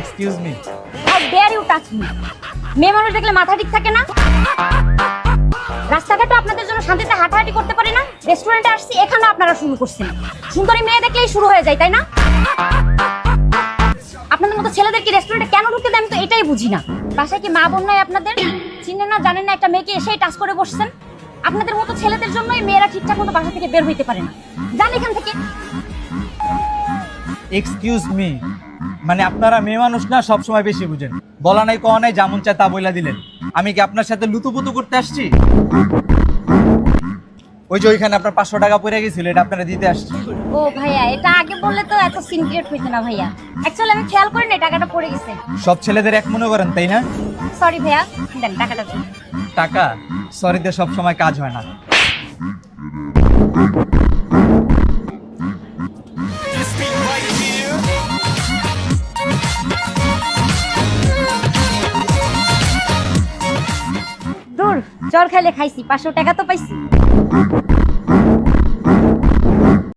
Excuse me. How dare you touch me? মেয়ে মানুষ দেখলে মাথা ঠিক থাকে না? রাস্তাঘাটে আপনাদের জন্য শান্তিতে হাঁটাহাঁটি করতে পারি না? রেস্টুরেন্টে আসছি, এখানে আপনারা শুরু করছেন। সুন্দরী মেয়ে দেখলেই শুরু হয়ে যায়, তাই না? আপনাদের মতো ছেলেদের কি রেস্টুরেন্টে কেন ঢুকতে দেয় আমি তো এটাই বুঝি না। বাসায় কি মা বোন নাই আপনাদের? চিনেন না জানেন না একটা মেয়েকে এসেই টাচ করে বসছেন? আপনাদের মতো ছেলেদের জন্যই মেয়েরা ঠিকঠাক মতো বাসা থেকে বের হইতে পারে না। যান এখান থেকে। এক্সকিউজ মি, মানে আপনারা মেয়ে মানুষ না সব সময় বেশি বুঝেন। বলা নাই কওয়া নাই, যেমন চায় তা বইলা দিলেন। আমি কি আপনার সাথে লুতুপুতু করতে আসছি? ওই যে ওইখানে আপনার 500 টাকা পড়ে গেছিল, এটা আপনারা দিতে আসছি। ও ভাইয়া, এটা আগে বললে তো এত সিনক্রিয়েট হইতো না ভাইয়া। অ্যাকচুয়ালি আমি খেয়াল করিনি টাকাটা পড়ে গেছে। সব ছেলেদের এক মনে করেন, তাই না? সরি ভাইয়া, দেন টাকাটা দিন। টাকা সরিতে সব সময় কাজ হয় না। দূর, জল খাইলে খাইছি, 500 টাকা তো পাইছি।